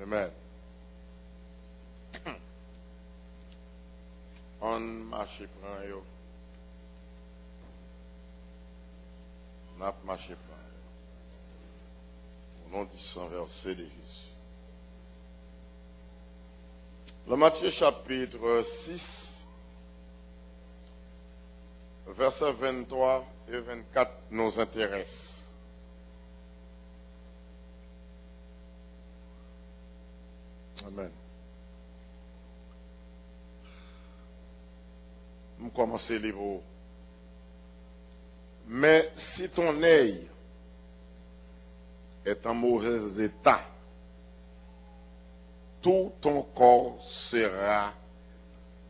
Amen. On marche prend yo. N'a marché prend yo. Au nom du sang versé de Jésus. Le Matthieu chapitre 6, versets 23 et 24 nous intéressent. Amen. Nous commençons les mots. Mais si ton œil est en mauvais état, tout ton corps sera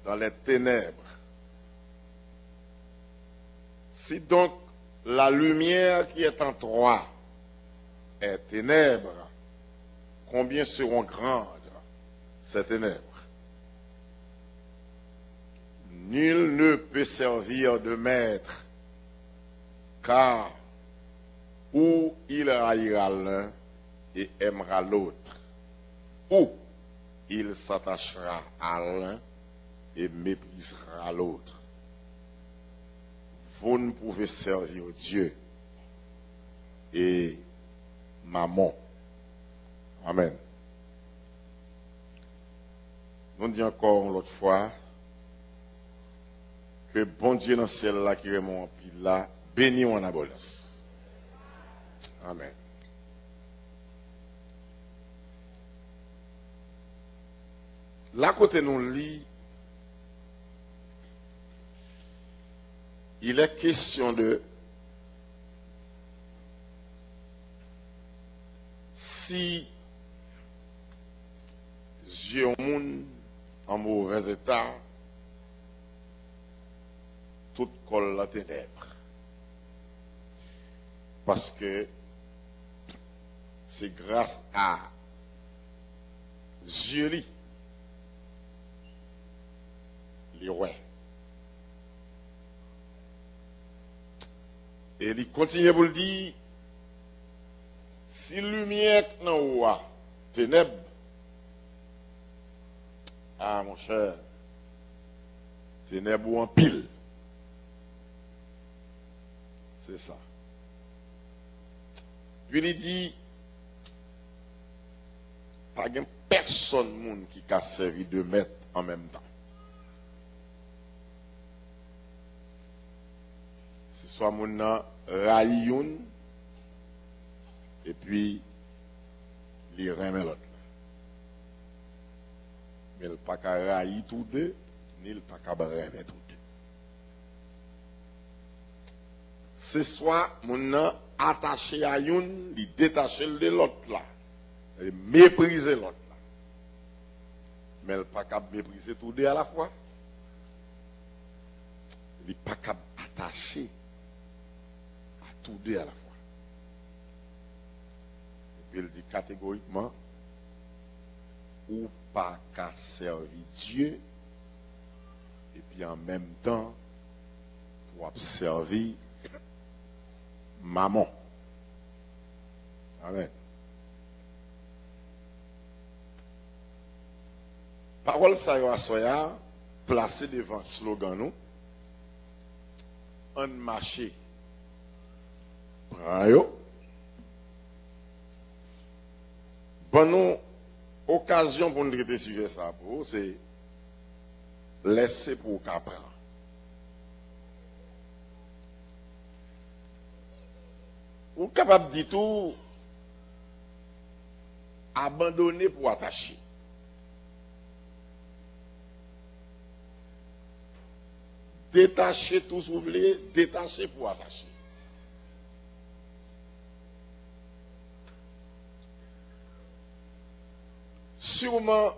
dans les ténèbres. Si donc la lumière qui est en toi est ténèbres, combien seront grandes ces ténèbres? Nul ne peut servir de maître, car ou il haïra l'un et aimera l'autre, ou il s'attachera à l'un et méprisera l'autre. Vous ne pouvez servir Dieu et Mammon. Amen. Nous disons encore l'autre fois que bon Dieu dans le ciel là qui remonte en pile là, béni en abondance. Amen. Là côté nous lit, il est question de si Dieu au monde en mauvais état, tout colle la ténèbre. Parce que c'est grâce à Dieu les ouais. Et il continue pour le dire, si lumière n'a pas ténèbres, ah mon cher, ténèbres ou en pile. C'est ça. Puis il dit, pas de personne qui a servi de maître en même temps. C'est soit mon raïoun et puis les remet l'autre. Mais le pas qu'à raï tous deux, ni le pas qu'à remettre tous deux. C'est soit mon attaché à une, il détaché de l'autre là, et mépriser l'autre là. Mais le pas qu'à mépriser tous deux à la fois. Il n'est pas qu'à attacher à tous deux à la fois. Et puis il dit catégoriquement, ou pas qu'à servir Dieu, et puis en même temps, pour servir Mammon. Amen. Parole ça y a soya placée devant slogan nous. Un marché. Prends yo. Bon nous occasion pour nous traiter sujet ça pour c'est laisser pour qu'apprendre. Ou capable de tout abandonner pour attacher. Détacher tout ce que vous voulez, détacher pour attacher. Sûrement,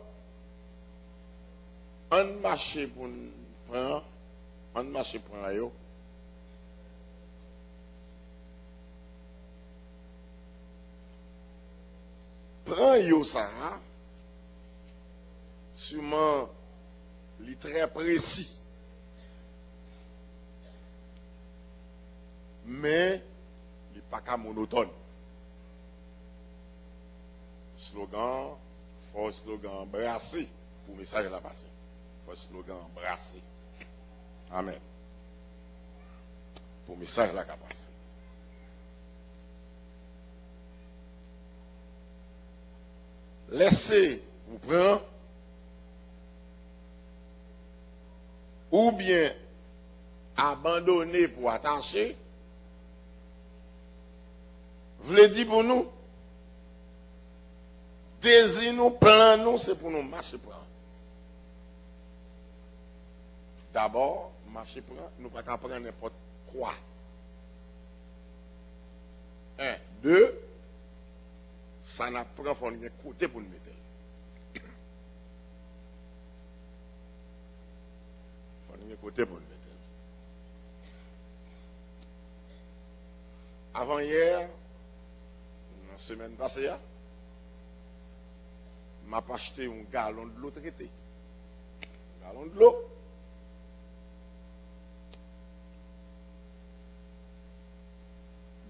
un marché pour prendre, un marché pour prendre. Prends yo ça, sûrement, il est très précis. Mais, il n'est pas qu'à monotone. Slogan, faut slogan embrasser pour le message la passer. Faut slogan embrasser. Amen. Pour le message la passer. Laissez vous prendre ou bien abandonner pour attacher. Voulez dire pour nous, désir nous, plan nous, c'est pour nous marcher pour. D'abord, marcher pour nous pas qu'à prendre n'importe quoi. 1, 2, ça n'a pas faut un côté pour nous mettre. Faut un côté pour nous mettre. Avant hier, la semaine passée, m'a acheté un gallon de l'eau traité. Un gallon de l'eau.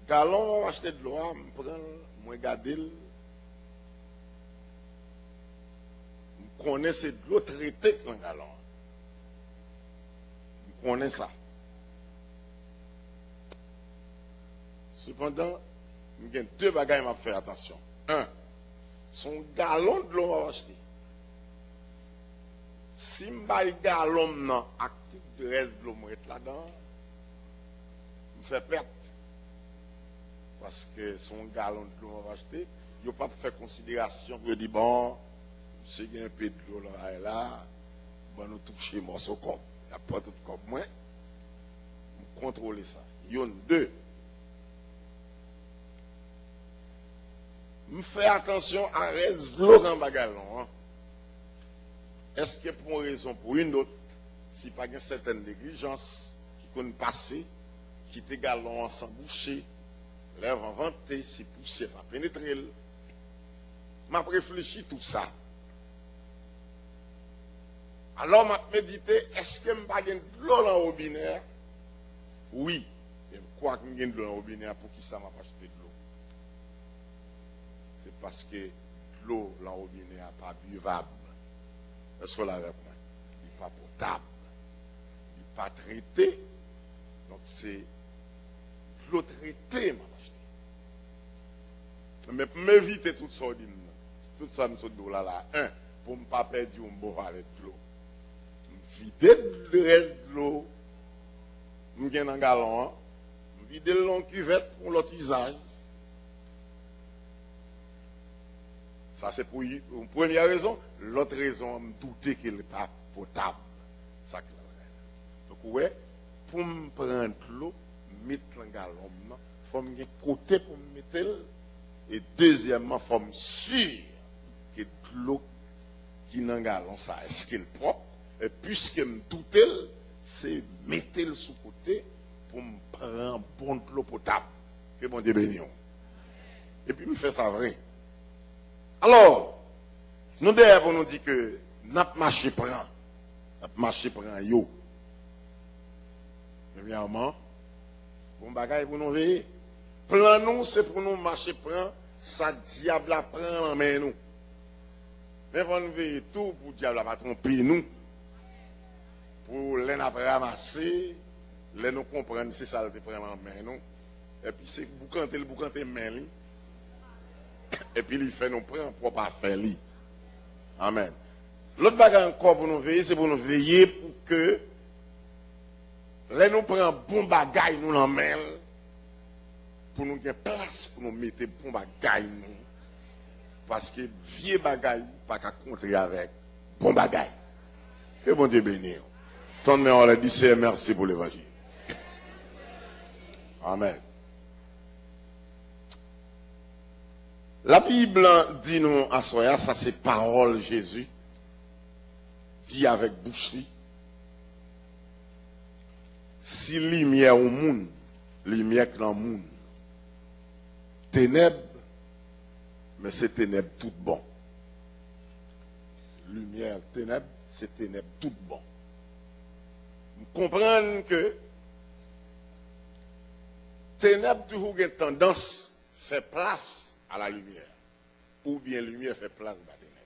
Gallon, m'a acheté de l'eau, je prends, je regarde, je connais c'est de l'eau traitée dans le gallon. Je connais ça. Cependant, il y a 2 bagages à faire attention. 1, son gallon de l'eau à acheter. Si je mets un gallon non, avec tout le reste de l'eau là-dedans, je fais perte. Parce que son gallon de l'eau à acheter, il n'y a pas fait considération pour dire bon, si il y a un peu de l'eau là et là, bon, nous toucher morceau comme. Il n'y a pas tout comme moi. Je contrôle ça. Il y a 2. Je fais attention à reste de l'eau dans le gallon. Est-ce que pour une raison pour une autre, si pas une certaine négligence qui peut passer, quitter le gallon sans boucher, lève en vanter, si poussé pas pénétrer, m'a réfléchi tout ça. Alors m'a médité, est-ce que m'a pas de l'eau dans le robinet? Oui, je crois que j'ai de l'eau dans le robinet pour qui ça m'a pas acheté de l'eau. C'est parce que l'eau dans le robinet n'est pas buvable. Est-ce que vous l'avez avec moi? Il n'est pas potable. Il n'est pas traité. Donc c'est de l'eau traitée, m'a acheté. Mais pour m'éviter tout ça, tout ça, nous sommes là, 1, pour ne pas perdre un bon avec de l'eau. Vider le reste de l'eau, je vais dans un gallon, vider le long cuvette pour l'autre usage. Ça, c'est pour une première raison. L'autre raison, je douter qu'il n'est pas potable. Ça, donc, ouais, pour me prendre l'eau, mettre dans le gallon, il faut me côté pour me mettre. Et deuxièmement, il faut me sûr que l'eau qui est dans le gallon, ça, est-ce qu'elle est propre? Et puisque me douter, c'est mettre le sous côté pour me prendre bon de l'eau potable. Que bon Dieu bénisse. Et puis, me fait ça vrai. Alors, nous d'ailleurs, on nous dit que n'a marché prend yo. Premièrement, bon bagage pour nous veiller. Plan nous, c'est pour nous marcher prend, ça diable a prend en main nous. Mais on nous veiller tout pour diable pas tromper nous. Pour les n'a pas ramasser, les nous comprendre c'est ça le te prend en main nous. Et puis c'est boucanter main lui. Et puis il fait nous prendre pour pas faire lui. Amen. L'autre bagage encore pour nous veiller, c'est pour nous veiller pour que les nous prend bon bagage nous en main pour nous avoir place pour nous mettre bon bagage nous. Parce que vieux bagage pas qu'à contrer avec bon bagage. Que bon Dieu bénisse. Ton mais on l'a dit c'est merci pour l'évangile. Amen. La Bible dit nous à Soya, ça c'est parole Jésus, dit avec boucherie. Si lumière au monde, lumière dans le monde, ténèbres, mais c'est ténèbres tout bon. Lumière, ténèbres, c'est ténèbres tout bon. Vous comprenez que ténèbres toujours une tendance fait place à la lumière. Ou bien lumière fait place à la ténèbres.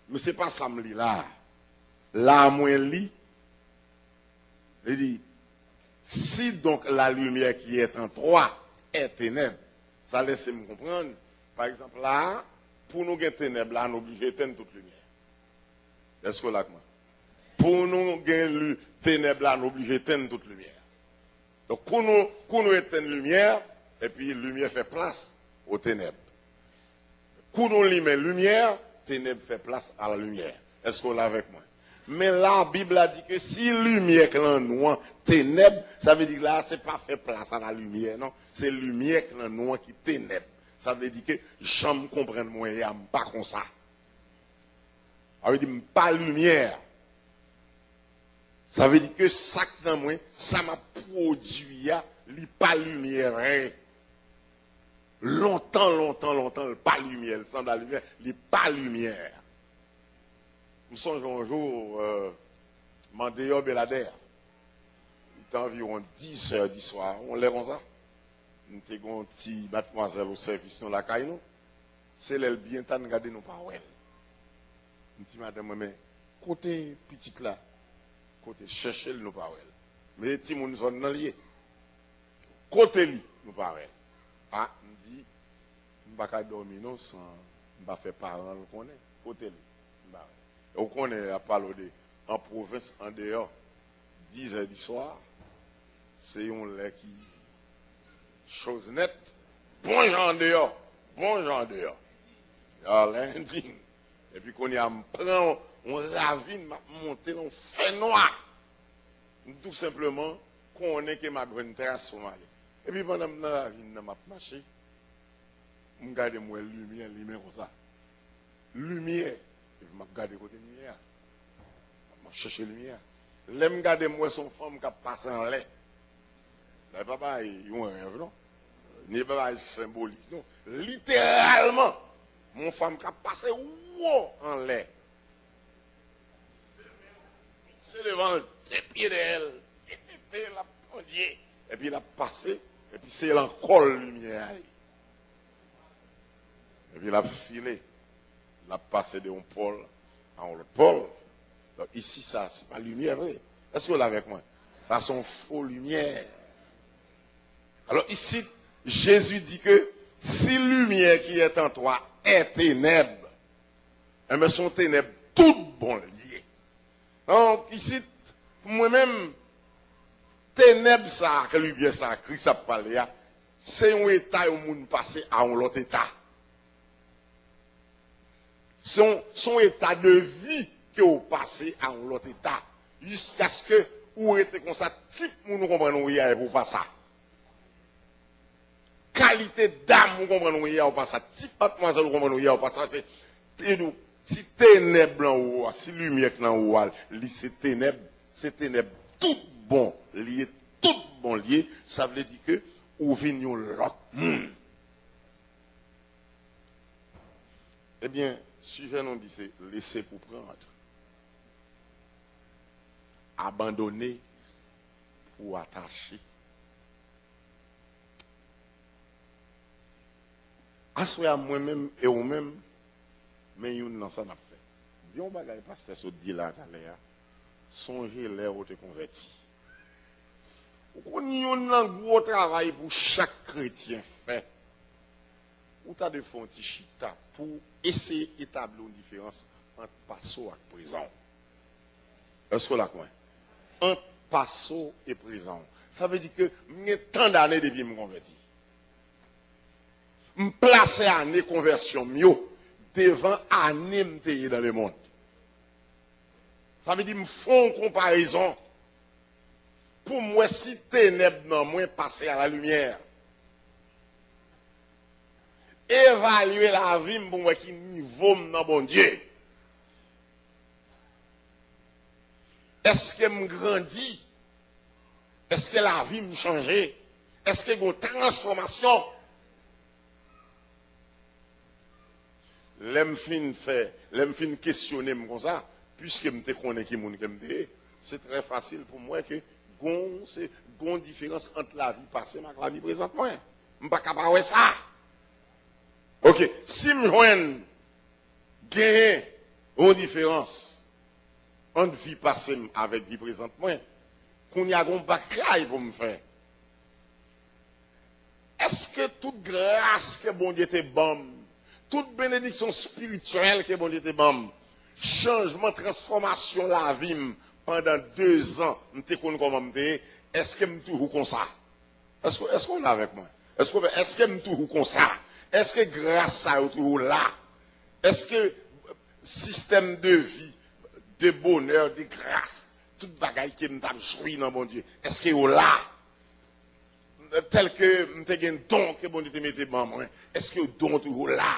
Mais ce n'est pas ça me lit là. Là, moi, lit. Il dit, si donc la lumière qui est en toi est ténèbres, ça laisse me comprendre. Par exemple, là, pour nous gagner ténèbres, là, nous sommes obligés d'éteindre toute lumière. Est-ce que là, pour nous gagner ténèbres, là, nous sommes obligés d'éteindre toute lumière. Donc, pour nous éteindre la lumière, et puis la lumière fait place aux ténèbres. Pour nous limer lumière, ténèbres fait place à la lumière. Est-ce que là avec moi? Mais la Bible a dit que si lumière est en noir, ténèbres, ça veut dire là, c'est pas fait place à la lumière, non? C'est lumière qui est en noir qui ténèbres. Ça veut dire que je me comprends moi, et pas comme ça. Ça veut dire pas lumière. Ça veut dire que ça qui dans moi, ça m'a produit, il pas lumière. Longtemps, pas lumière, le sang de la lumière, il pas lumière. Nous sommes un jour, Mandéo Belader. Il était environ 10 heures du soir. On lève comme ça. Nous avons un petit mademoiselle au service dans la caille. C'est elle bien temps de regarder nos paroles. Nous dit madame, mais côté petite là, côté chercher nos paroles. Mais si nous sommes dans lié. Côté li, nos paroles. Ah, nous dit, nous ne pouvons pas dormir sans nous ne faire parents, nous connaissons. Côté li. On connaît à parler de en province, en dehors, 10 heures du soir, c'est un lait qui, chose nette, bon gens en dehors, alors lundi, et puis qu'on y a prend, on ravine, monter, on fait noir, tout simplement, qu'on est que ma bonne terrasse sur mal. Et puis pendant que la ravine, m'a marché, je regarde moi lumière, comme ça, lumière. Je regarde côté lumière. Je cherche la lumière. Je regarde moi son femme qui passe en lait. Ce n'est pas un rêve, non? Ce n'est pas symbolique, non? Littéralement, mon femme qui passe en lait. C'est devant le pied d'elle. Et puis il a passé. Et puis c'est encore lumière. Et puis il a filé. Il a passé de un pôle à un autre pôle. Donc ici, ça, c'est pas lumière, vrai. Est-ce que vous l'avez avec moi? Ça, c'est une faux lumière. Alors ici, Jésus dit que si lumière qui est en toi est ténèbres, eh bien, son ténèbres, toutes bon liées. Donc ici, pour moi-même, ténèbres, ça, que lumière, ça, Christ a parlé, c'est un état où on passe à un autre état. Son état de vie qui est passé à un autre état. Jusqu'à ce que, ou était comme ça, type, nous comprenons, il y a pour pas ça. Qualité d'âme, nous comprenons, il y a pour pas ça. Type, mademoiselle, nous comprenons, il y a pour pas ça. Si ténèbres en haut, si lumière en haut, c'est ténèbres, tout bon lié, ça veut dire que, ou vignon l'autre. Eh bien, sujet non dit, c'est laisser pour prendre. Abandonner pour attacher. Assoyez à moi-même et vous-même, mais nous n'en ça n'a fait. Bien, bagay pasteur so dit là, songez l'air où tu es converti. On a un gros travail pour chaque chrétien fait. Ou tu as de fonds chita pour essayer d'établir une différence entre passé et présent. Est-ce que là, quoi? Entre passé et présent. Ça veut dire que j'ai tant d'années depuis que je me convertis. Je place année conversion mieux devant année dans le monde. Ça veut dire que je fais une comparaison. Pour moi, si ténèbres dans moi passer à la lumière. Évaluer la vie pour moi qui niveau dans bon Dieu. Est-ce que me grandit? Est-ce que la vie me change? Est-ce qu'il y a une transformation? L'aime fin questionner comme ça, puisque je me connais qui monde c'est très facile pour moi que c'est une différence entre la vie passée et la vie présente. Je ne suis pas capable de ça. Ok, si je joigne Une différence entre vie passée avec vie présente, moi, qu'on y a un bagaille pour me faire. Est-ce que toute grâce que bon Dieu te bon, toute bénédiction spirituelle que bon Dieu te bon, changement, transformation la vie pendant 2 ans, m'te connais comment m'te, est-ce que m'te toujours comme ça? Est-ce qu'on est avec moi? Est-ce que m'te toujours comme ça? Est-ce que grâce ça est toujours là? Est-ce que système de vie, de bonheur, de grâce, toute bagaille qui m't'a joué dans mon Dieu, est-ce qu'il est là? Tel que m'te gen don que bon Dieu te mette ban moi, est-ce que don toujours là?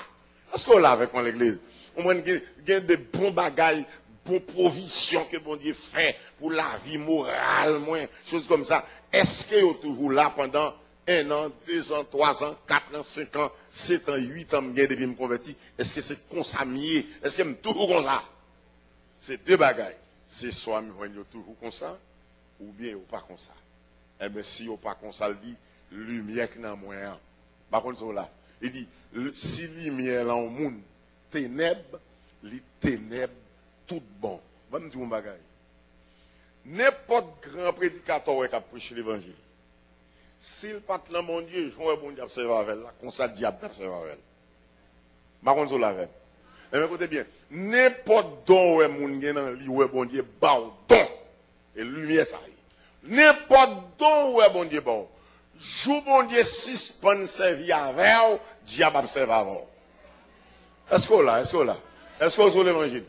Est-ce qu'on est là avec moi l'église? On a des bons bagailles, bonnes provisions que bon Dieu fait pour la vie morale, choses comme ça. Est-ce qu'il est toujours là pendant 1 an, 2 ans, 3 ans, 4 ans, 5 ans, 7 ans, 8 ans, depuis me converti? Est-ce que c'est consamié? Est-ce que je toujours comme ça? C'est 2 bagailles. C'est soit je toujours comme ça, ou bien pas comme ça. Eh bien, si on pas comme ça, il dit, lumière qui n'a moins. Par contre, c'est là. Il dit, si lumière là au monde, ténèbres, les ténèbres, tout bon. Je vais me dire un bagage. N'importe grand prédicateur qui a prêché l'évangile, s'il pas là, mon Dieu, je vois bon Dieu observer avec là, comme ça, diable observer avec. Par contre, c'est là. Mais écoutez bien, n'importe don où est mon Dieu dans lui, où est bon Dieu, bon don. Et lumière, ça y est. N'importe don où est bon Dieu, bon. Jou bon Dieu, si pas servi avec, diable observe avec. Est-ce qu'on là? Est-ce qu'on là? Est-ce qu'on est sur l'évangile?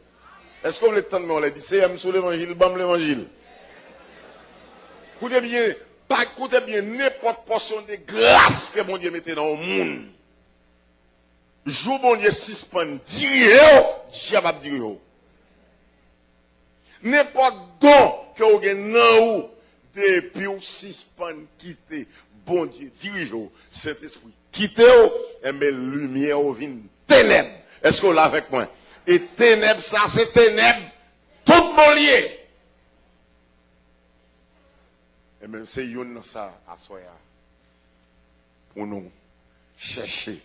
Est-ce qu'on est temps de on l'a dit, c'est sur l'évangile, bam l'évangile. Écoutez bien, n'importe portion de grâce que mon Dieu mettait dans le monde. Jou bon Dieu, si pas dire, diable va dire. N'importe don que vous avez dans vous, depuis ou si pas quitter, bon Dieu, dirige cet esprit. Quittez-vous, et mais lumière vient ténèbres. Est-ce qu'on l'a avec moi? Et ténèbres, ça c'est ténèbres, tout mon lié. Et même c'est yon ça à soya. Pour nous chercher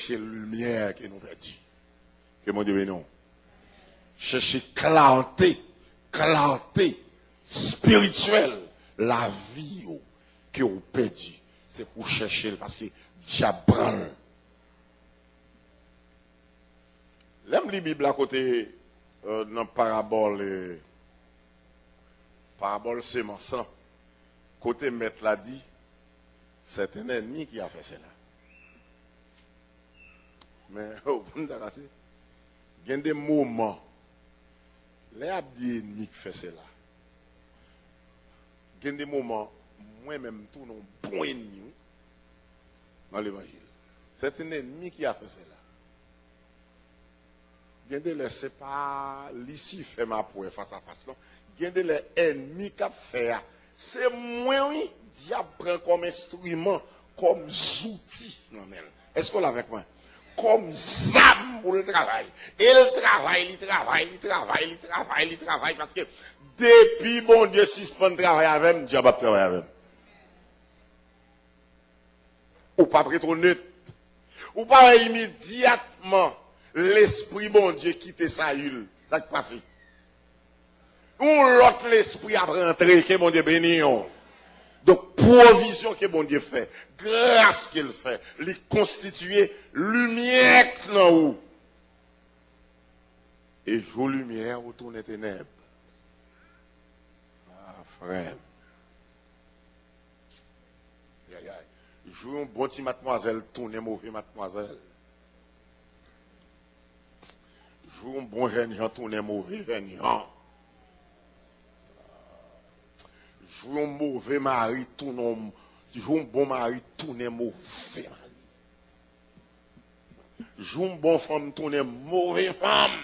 lumière qui nous perdu. Que mon Dieu non. Chercher clarté spirituelle, la vie que vous perdu. C'est pour chercher parce que diable. L'aime la Bible à côté dans parabole sémence. Côté maître l'a dit, c'est un ennemi qui a fait cela. Mais il y a des moments, les abdi ennemis qui fait cela. Il y a des moments, moi-même, tout non bon ennemi dans l'évangile. C'est un ennemi qui a fait cela. Il y a des c'est pas l'ici fait ma poule face à face. Non. Il y a des ennemis qui a fait. C'est moi, oui, diable prend comme instrument, comme outil. Est-ce qu'on l'a avec moi? Comme zam pour le travail. Et le travail, parce que depuis bon Dieu, si je ne travaille avec, diable va travailler avec. Ou pas prêt trop neutre. Ou pas immédiatement. L'esprit, bon Dieu, quitte Saül. Ça qui passe. Ou l'autre, l'esprit a rentré, que bon Dieu béni. Donc, provision que bon Dieu fait, grâce qu'il fait, lui constituer lumière dans où. Et jour lumière, où tourne ténèbres. Ah, frère. Joue un bon petit mademoiselle, tourne mauvais mademoiselle. Joue un bon jeune gens, tourne mauvais jeune gens. Joue un mauvais mari, tourne joue un bon mari, tourne mauvais mari. Joue une bonne femme, tourne mauvaise femme.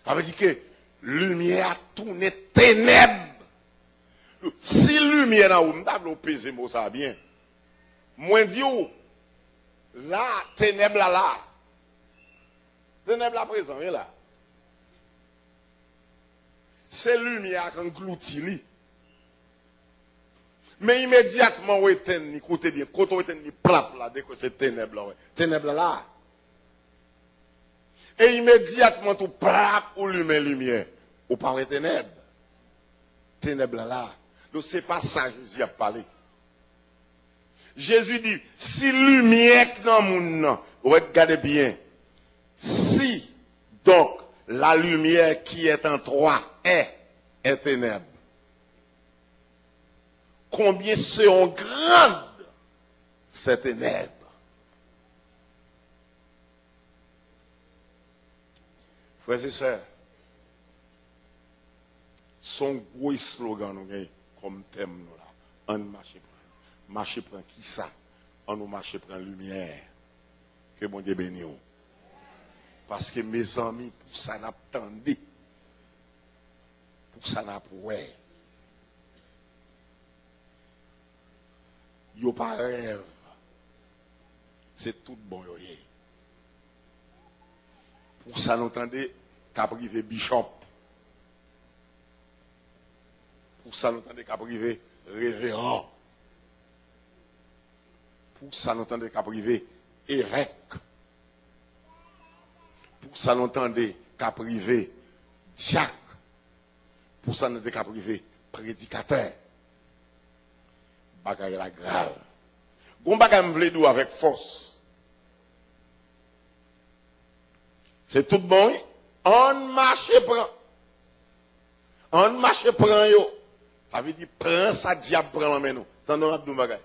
Ça veut dire que lumière tourne ténèbres. Si lumière là, on t'a pesé mot ça bien. Moi dis là, ténèbres là. Ténèbres là présent, là. C'est lumière qui engloutit. Mais immédiatement, on éteint, écoutez bien, quand on éteint, plap là, dès que c'est ténèbres là, ténèbres là. Et immédiatement, tout plap, ou lumière. Ou pas ténèbres. Ténèbres là. Donc, c'est pas ça que Jésus a parlé. Jésus dit, si lumière dans le monde, regardez bien. Si, donc, la lumière qui est en toi est ténèbres. Combien seront grandes ces ténèbres? Frères et sœurs, son gros slogan nous comme thème nous là, on marche prend qui ça? On nous marche prend lumière. Que mon Dieu bénisse. Parce que mes amis, pour ça n'attendez. Pour ça n'approué. Yo pas rêve. C'est tout bon yo. Pour ça n'entendez qu'à privé bishop. Pour ça n'entendez qu'à privé révérend. Pour ça n'entendez qu'à privé évêque. Pour ça n'entendez qu'à privé diacre. Pour ça n'entendez qu'à privé prédicateur. Bagaille la grave. Bon bagaille m'vle dou avec force. C'est tout bon. On marche prend. On marche prend yo. Ça veut dire prend ça diable prend la main nous. Tendons abdou bagaille.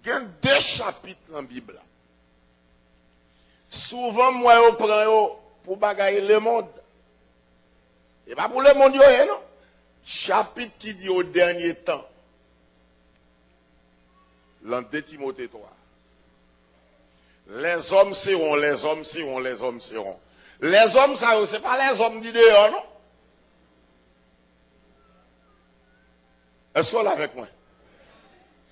Il y a 2 chapitres dans la Bible. Souvent moi yo prend yo pour bagaille le monde. Et pas pour le monde yo non. Chapitre qui dit au dernier temps. L'an 2 Timothée 3. Les hommes seront, les hommes seront, les hommes seront. Les hommes, ça, c'est pas les hommes du dehors, non? Est-ce qu'on l'a avec moi?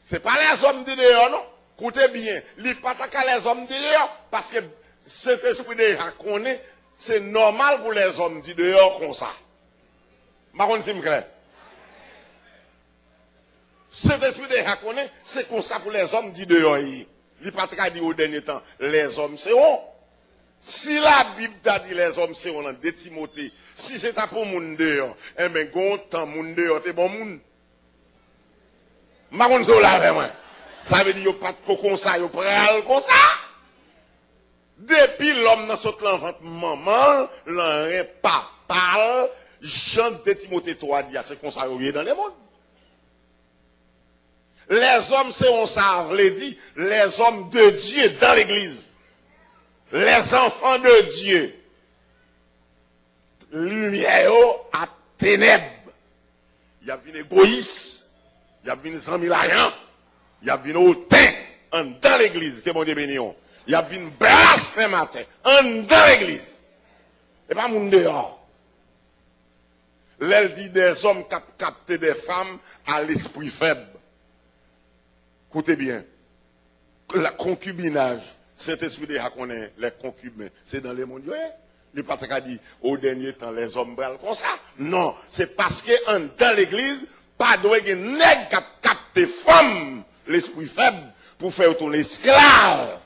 C'est pas les hommes du dehors, non? Écoutez bien, il pas les hommes du dehors, parce que cet esprit de connaît, c'est normal pour les hommes du dehors comme ça. Marron, c'est clair. Cet esprit de connaît, c'est comme ça pour les hommes du dehors. Il pas dit au dernier temps, les hommes seront. Si la Bible t'a dit les hommes seront dans 2 Timothée, si c'est pour moun dehors, eh bien, gontan moun dehors, c'est bon moun. Marron, c'est là vraiment. Ça veut dire qu'il n'y a pas de comme ça, il y a pas comme ça. Depuis l'homme dans son ventre maman, l'un pas parle, Jean 2 Timothée 3 dit, c'est comme ça, il y a dans le monde. Les hommes, c'est on ça, veut dire, les hommes de Dieu dans l'église. Les enfants de Dieu. Lumière à ténèbres. Il y a une égoïste. Il y a une zamilarian. Il y a une hautain dans l'église. Que bon Dieu bénisse. Il y a une blasphémateur dans l'église. Et pas mon dehors. L'elle dit des hommes qui captent des femmes à l'esprit faible. Écoutez bien, le concubinage, cet esprit de connaît les concubins, c'est dans les mondes. Il n'est pas dit au dernier temps les hommes brûlent comme ça. Non, c'est parce que dans l'église, pas de nègre qui capte des femmes, l'esprit faible, pour faire tourner esclave.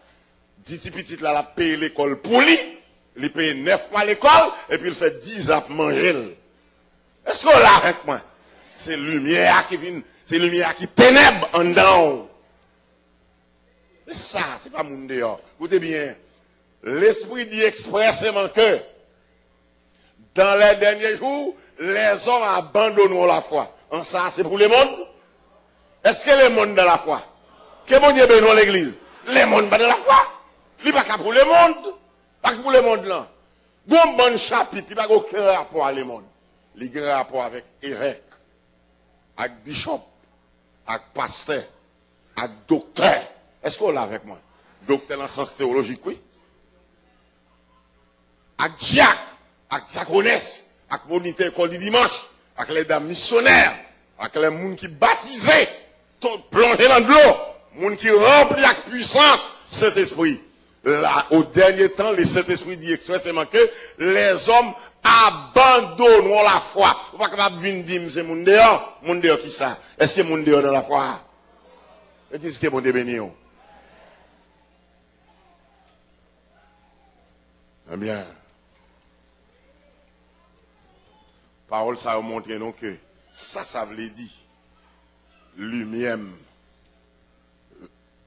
Dit petit là, la paye l'école pour lui, il paye 9 mois l'école, et puis il fait 10 ans pour manger. Est-ce qu'on l'a avec moi? C'est lumière qui vient, c'est lumière qui ténèbre en dedans. Mais ça, c'est pas mon dehors. Écoutez bien, l'esprit dit expressément que dans les derniers jours, les hommes abandonneront la foi. En ça, c'est pour le monde? Est-ce que le monde dans la foi? Que mon Dieu bénisse l'église? Le monde pas dans la foi? Il n'est pas pour le monde. Pas pour le monde là. Bon bon chapitre, il n'y a pas aucun rapport avec le monde. Il y a un rapport avec évêque, avec bishop, avec pasteur, avec docteur. Est-ce qu'on l'a avec moi? Docteur dans le sens théologique, oui. Avec diacre, avec diaconesse, avec moniteur école du dimanche, avec les dames missionnaires, avec les gens qui baptisés, plongés dans de l'eau, les gens qui remplis avec puissance cet esprit. Là, au dernier temps, le Saint-Esprit dit expressément que les hommes abandonneront la foi. Vous ne pouvez pas venir dire, c'est mon dehors qui ça? Est-ce que mon dehors dans la foi? Et qu'est-ce que mon Dieu béni? Eh bien, parole ça a montré non que ça veut dire lumière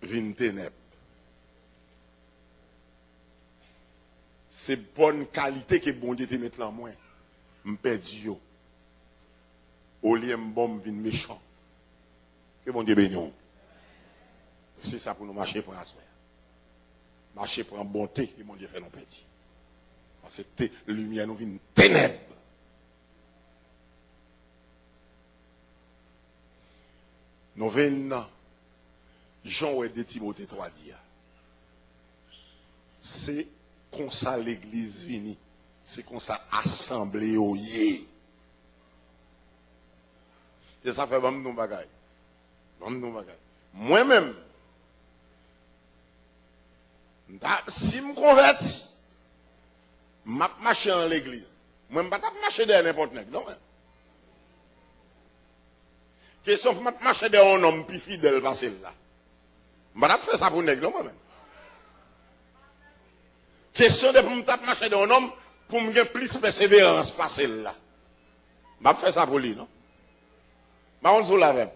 vin ténèbres. C'est bonne qualité que bon Dieu te mette là moins. M'perdi yo. Au lieu m'bom vin méchant. Que bon Dieu bénisse. C'est ça pour nous marcher pour la soirée. Marcher pour la bonté que bon Dieu fait nous perdi. Parce que lumière nous vient ténèbres. Nous venons, Jean de Timothée 3 dit, c'est comme ça l'église vini, c'est comme ça assemblée au yé. C'est ça fait bon nous bagaille. Moi-même, si je me convertis, je marche dans l'église. Moi, je ne vais pas marcher derrière n'importe qui. Non. Question pour marcher derrière un homme plus fidèle passer là. Je ne vais pas faire ça pour nègre, non, moi-même. Question de pour marcher derrière un homme pour me gagner plus de persévérance passer là. Je ne vais pas faire ça pour lui, non. Je vais vous la même.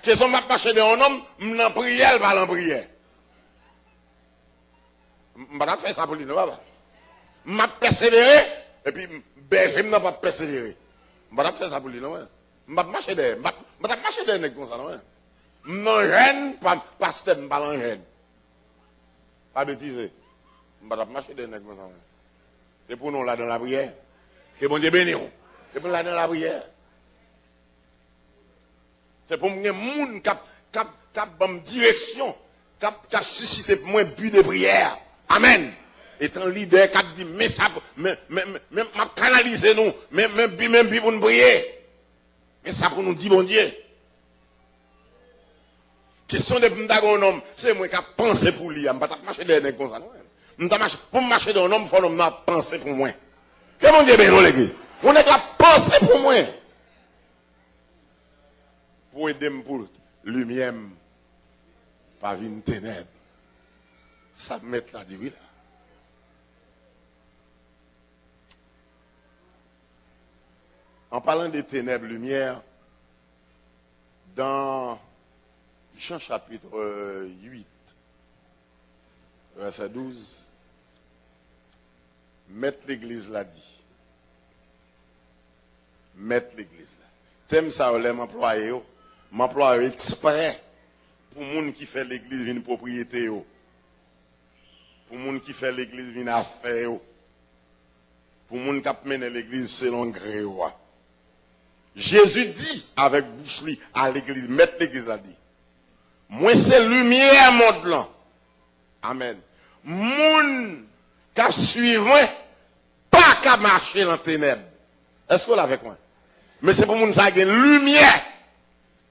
Question de marcher derrière un homme, je vais en prière, je vais en prière. Je ne vais pas faire ça pour lui, non, papa. Je vais persévérer, et puis je ne vais pas persévérer. Je ne vais pas faire ça pour lui, non. Je ne vais pas marcher derrière. Je ne vais pas marcher derrière comme ça, non. Je ne vais pas pasteur, je ne vais pas gêne. Pas bêtiser. Je ne vais pas marcher derrière comme ça. C'est pour nous là dans la prière. Que bon Dieu bénisse. C'est pour nous là dans la prière. C'est pour nous, gens qui ont direction, qui ont suscité pour moi but de prière. Amen. Étant leader, qui a dit, mais ça, m'a canalisé nous, même pour nous prier. Mais ça pour nous dire, bon Dieu. Question de un homme, c'est moi qui a pensé pour lui. Je ne vais pas marcher derrière comme ça. Pour marcher derrière un homme, il faut que penser pour moi. Que mon Dieu bénisse l'église. On est là penser pour moi. Pour aider pour lumière, pas une ténèbre. Ça me met là, dit oui là. En parlant des ténèbres, lumière, dans Jean chapitre 8, verset 12, mettre l'église là dit. Mettre l'église là. Thème ça, m'emploie exprès pour les gens qui fait l'église une propriété. Pour les gens qui fait l'église une affaire. Pour les gens qui mènent l'église selon gré. Jésus dit avec bouche à l'église, mettre l'église là dit. Moi c'est lumière monde là. Amen. Moun qui suit moi, pas qu'à marcher dans les ténèbres. Est-ce que vous l'avez avec moi? Mais c'est pour moun ça qui lumière.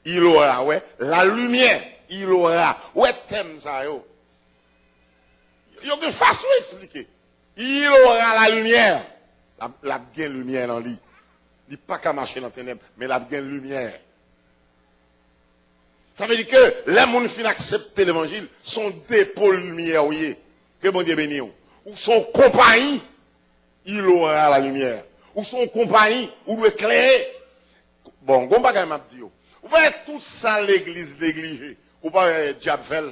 Il aura, ouais. La lumière, il aura. Ouais, thème ça, yo. Il y a une façon d'expliquer. Il aura la lumière. La bien lumière dans lui. Il n'est pas qu'à marcher dans les ténèbres, mais la bien lumière. Ça veut dire que les gens qui acceptent l'évangile sont dépôts lumière, oui. Que bon Dieu bénisse. Ou son compagnie, il aura la lumière. Ou son compagnie, ou éclairer. Bon, on va m'a dit. Vous voyez tout ça l'église négligée. Ou pas diable fait.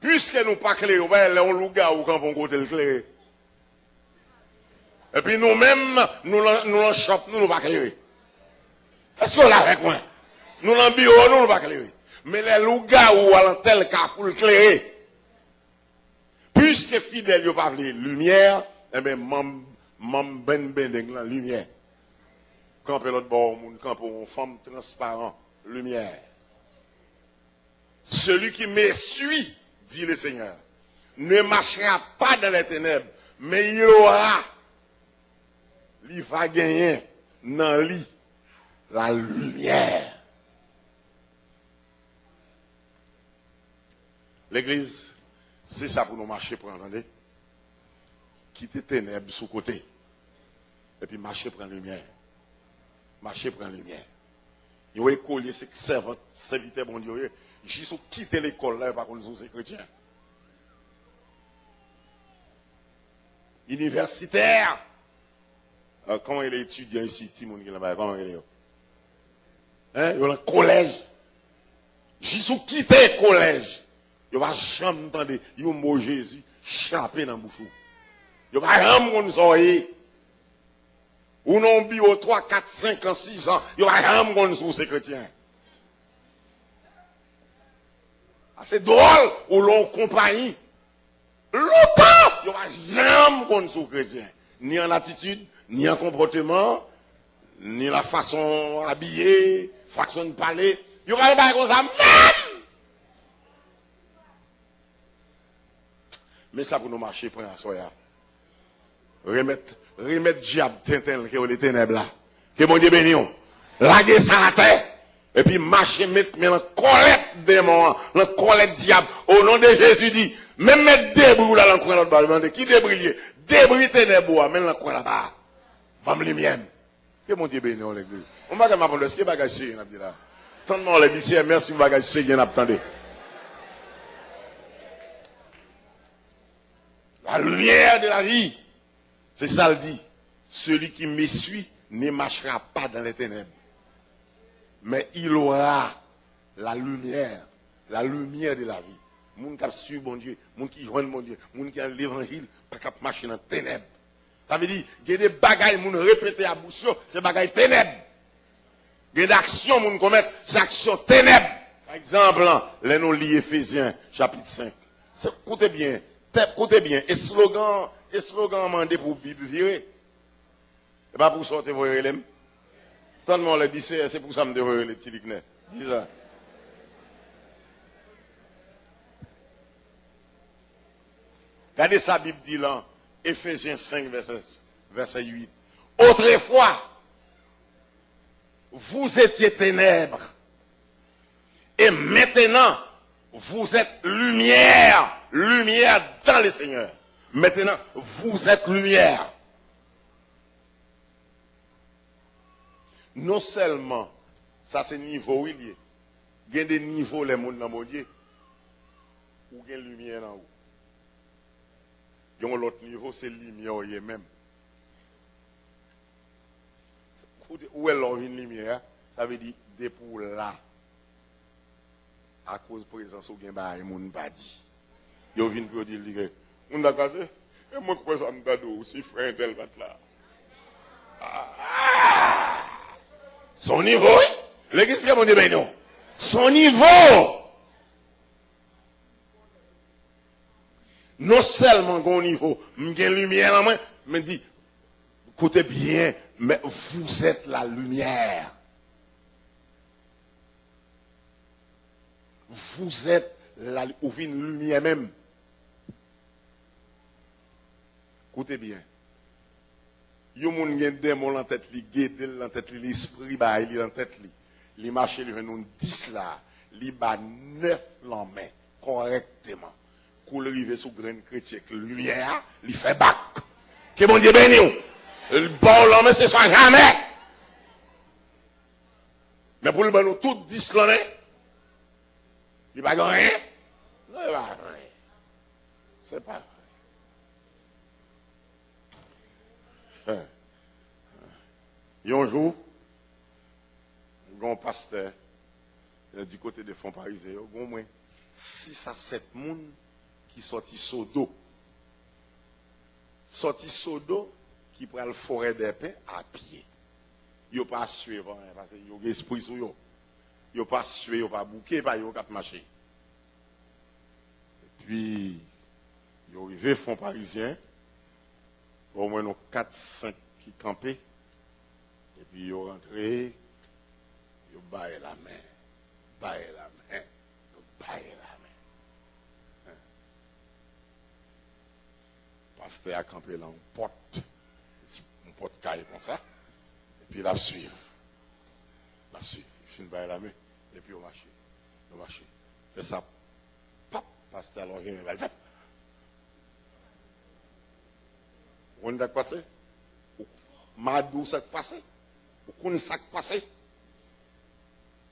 Puisque nous pas clairs, on louga ou quand on côté le clair. Et puis nous-mêmes, nous l'en chope, nous pas clairs. Est-ce que vous l'avez avec moi? Nous l'en bureau, nous pas clairs. Mais les louga ou à tel cas pour le clair. Puisque fidèle yo pas lumière, eh bien ben la lumière. Quand l'autre bord, quand une femme transparente, lumière. Celui qui me suit, dit le Seigneur, ne marchera pas dans les ténèbres, mais il va gagner dans lui la lumière. L'église, c'est ça pour nous marcher pour entendre. Quitter ténèbres sous côté. Et puis marcher pour la lumière. Marcher pour la lumière. Il y a un collier, c'est serviteur bon Dieu. Ils sont quittés l'école là, par contre, ils sont chrétiens. Universitaire, comment il est étudiant ici, Timon, comment il est? Hein? Il est au collège. Jésus quitte le collège. Il va jamais entendre, il mot Jésus, chapé dans la bouche. Il va jamais connaître ou non, bio 3, 4, 5 ans, 6 ans, il va jamais connaître ces chrétiens. C'est drôle, ou l'on compagnie. Longtemps, il va jamais connaître ces chrétiens. Ni en attitude, ni en comportement, ni la façon habillée, façon de parler. Il va pas comme ça, même. Mais ça pour nous marcher, pour la soya. Remettre diable, tintin, que les ténèbres là. Que mon Dieu béni. Laguer ça à terre. Et puis marcher, mettre la collecte démon, la collecte diable. Au nom de Jésus dit, même mettre débris là dans le coin de l'autre bas. Qui débris? Débris ténèbres, même dans le coin là-bas. Femme lumière. Que mon Dieu béni l'église. On va m'apprendre, est-ce que bagage c'est, on a dit là. Tendement les lycéens, merci, bagage c'est, on a attendé. La lumière de la vie. C'est ça le dit. Celui qui me suit ne marchera pas dans les ténèbres. Mais il aura la lumière de la vie. Moun qui suit bon Dieu, moun qui joint mon Dieu, moun qui a l'évangile, pas qu'à marcher dans les ténèbres. Ça veut dire, il y a des bagailles moun répéter à bouche, c'est bagailles ténèbres. Il y a des actions moun commettre, c'est actions ténèbres. Par exemple, les nous lit Éphésiens, chapitre 5. Écoutez bien, et slogan mandé pour Bible virer. C'est pas pour sortir vos relèmes. Tant de monde le dit, c'est pour ça que je me dis les petits lignes. Dis ça. Regardez sa Bible dit là, Éphésiens 5, verset 8. Autrefois, vous étiez ténèbres. Et maintenant, vous êtes lumière. Lumière dans le Seigneur. Maintenant, vous êtes lumière. Non seulement, ça c'est niveau il y a. Il y a des niveaux les mondes dans mon Dieu. Ou il y a lumière en haut. Il y a l'autre niveau, c'est lumière il y a même. Où est l'origine lumière? Ça veut dire des pour là. À cause de la présence où il y a des gens pas dit. Il y a une pour dire, on a gardé, et moi, je crois que je aussi frère tel va là. Son niveau, l'église, c'est mon Dieu, ben non. Son niveau, non seulement mon niveau, j'ai lumière en moi, mais dit, écoutez bien, mais vous êtes la lumière. Vous êtes la lumière même. Écoutez bien. Yo moun gen démon en tête li, guédel en tête li, l'esprit ba il en tête li. Li marche li nous 10 là, li ba 9 en main correctement. Kou le rive sous graine chrétien lumière, li fait bac. Que bon Dieu béni. Le bon l'homme ce soit jamais. Mais pour le bon nous tout 10 l'en est. Il va rien. Non, il va rien. C'est pas vrai. Un jour, un pasteur, du côté des fonds parisiens, il y a au moins 6 à 7 personnes qui sortent Sodo. Sorti Sodo, qui prend le forêt des paix à pied. Ils ne pas suivre, parce qu'ils ont l'esprit sur eux. Ils ne pas suivre, ils ne pas bouquer, ils ne pas marcher. Et puis, ils sont arrivés fonds parisiens, au moins 4-5 qui campaient. Et puis, ils sont rentrés, ils ont baillé la main, baillé la main, baillé la main. Le pasteur a campé là, une porte caille comme ça, et puis il a suivi. Il finit baillé la main, et puis il a marché. Il a marché. Fait ça, pap, pasteur alors il va le faire. On a passé. Madou ça passé. On ça passé.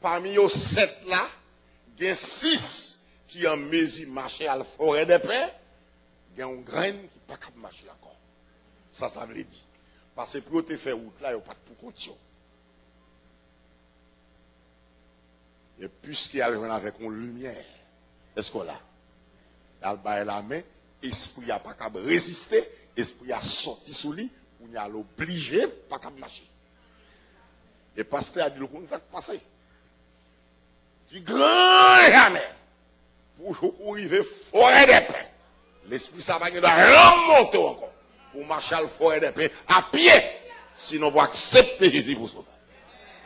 Parmi les 7 là, il y a 6 qui ont mesure marcher à la forêt des paix. Il y a une graine qui n'a pas marcher encore. Ça veut dire. Parce que pour te faire route là, il n'y a pas de pour compte. Et puisqu'il y a avec une lumière, est-ce qu'on l'a? Il a la main, l'esprit n'a pas qu'à résister, l'esprit a sorti sous lui, on a l'obligé, pas qu'à marcher. Et pasteur a dit, le fait passer. Du grand jamais, pour arriver forêt des paix. L'esprit ça va remonter encore, pour marcher à la forêt des paix, à pied, sinon pour accepter Jésus pour sauver.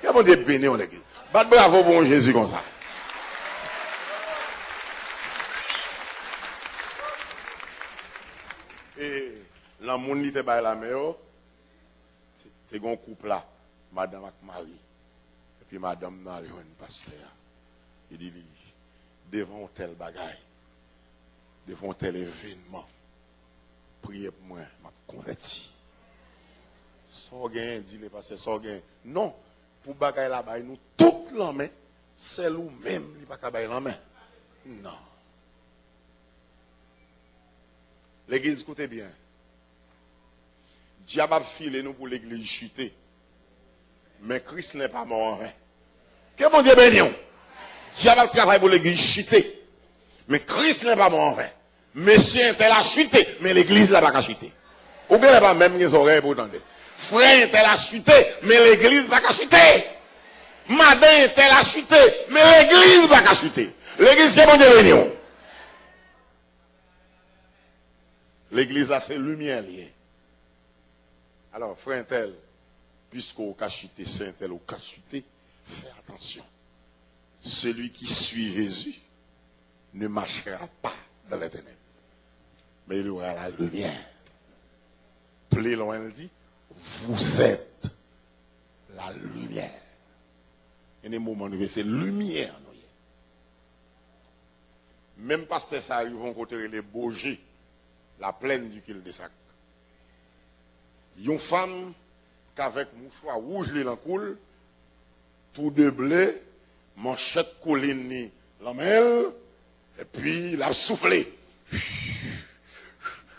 Comment Dieu béni en l'église? Bravo pour Jésus comme ça. Et la monde qui était la mère, c'est un couple là, madame et Marie. Et puis madame n'a rien pasteur. Il dit, devant tel bagaille, devant tel événement, priez pour moi, m'a converti. Sans gain, dit le pasteur, sans gain. Non, pour bagaille là-bas, nous toutes la main, c'est nous-mêmes qui pas bagaille la main. Non. L'église, écoutez bien. Diable a filé nous pour l'église chuter. Mais Christ n'est pas mort en vain. Que mon Dieu bénisse. Diable a travaillé pour l'église chuter. Mais Christ n'est pas mort en vain. Monsieur tel a chuté, mais l'église n'a pas chuté. Ou bien pas même les oreilles pour entendre. Frère tel a chuté, mais l'église n'a pas chuté. Madame tel a chuté, mais l'église n'a pas chuté. L'église, que mon Dieu bénisse. L'église là, c'est lumière liée. Alors, frère tel, puisqu'au cas chuté, saint tel, au cas chuté, fais attention. Celui qui suit Jésus ne marchera pas dans les ténèbres, mais il aura la lumière. Plus loin, elle dit, vous êtes la lumière. Et des moments où c'est lumière. Même pasteur, ça arrive en côté les Bourgers, la plaine du Kil de Sac. Une femme qu'avec mouchoir rouge li lan coule, tout de blé, manchette colline ni l'amel, et puis il a soufflé.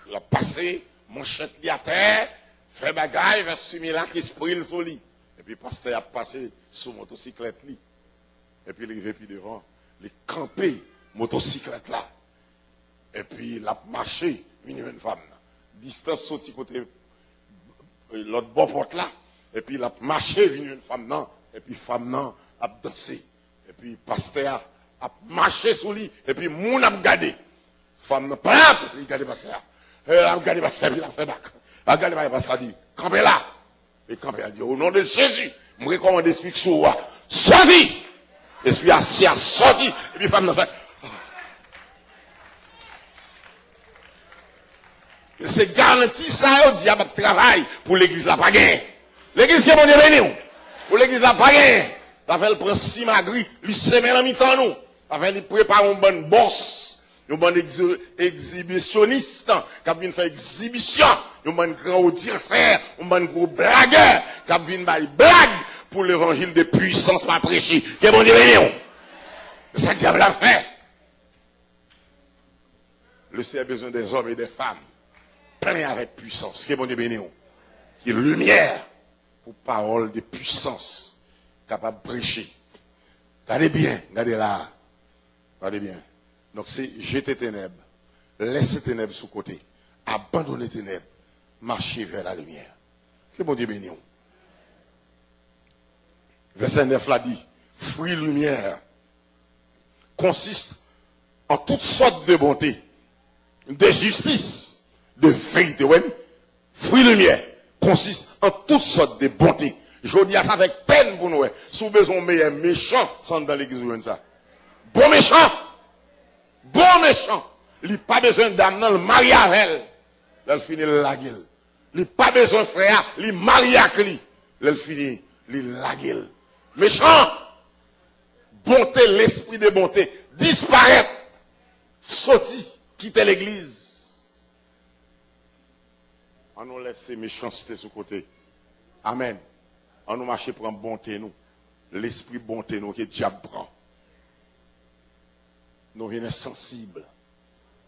Il a passé, manchette li à terre, fait bagaille, vers similaire qui se prit sur lit. Et puis pasteur a passé sur motocyclette li. Et puis il est arrivé puis devant, il est campé motocyclette là. Et puis il a marché, une femme. Distance sorti côté l'autre bon porte là. Et puis il a marché, une femme là. Et puis femme là a dansé. Et puis pasteur a marché sur lui. Et puis moun a regardé. Femme là, pap, il a regardé pasteur. Il a regardé pasteur, il a fait bac. Il a regardé pasteur, il a dit, campez là. Et campez là, il a dit, au nom de Jésus, je me recommande l'esprit sur moi. Sorti! L'esprit a sorti. Et puis femme là fait, c'est garanti ça au diable travail pour l'église la pas gain. L'église qui est bon Dieu béni. Pour l'église la pas gain. Ça fait le prend si magri, lui semaine en mi-temps nous. Ça fait il prépare un bon boss, un bon exhibitionniste qui vient faire exhibition, un bon grand auditeur, un bon gros blagueur qui vient faire blague pour l'évangile de puissance pas prêcher. Qui est bon Dieu béni. C'est ça que diable a fait. Le Seigneur a besoin des hommes et des femmes plein avec puissance, qui est bon Dieu béni, qui est lumière pour parole de puissance, capable de prêcher. Regardez bien, regardez là, regardez bien. Donc c'est jeter ténèbres, laisser ténèbres sous côté, abandonner ténèbres, marcher vers la lumière. Que bon Dieu béni. Verset 9 l'a dit, fruit lumière consiste en toutes sortes de bonté, de justice, de vérité, oui. Fruit lumière consiste en toutes sortes de bonté. Je dis ça avec peine pour nous. Si vous avez besoin de meilleur méchant, sans dans l'église, vous ça. Bon méchant. Bon méchant. Il n'a pas besoin d'âme, le mari avec elle. Elle finit la gueule. Il n'a pas besoin de frère, il marie avec lui. Elle finit la gueule. Méchant. Bonté, l'esprit de bonté. Disparaître. Sorti. Quitter l'église. On nous laisse méchanceté sur côté. Amen. On nous marche pour bonté nous. L'esprit bonté nous que diable prend. Nous venons sensibles.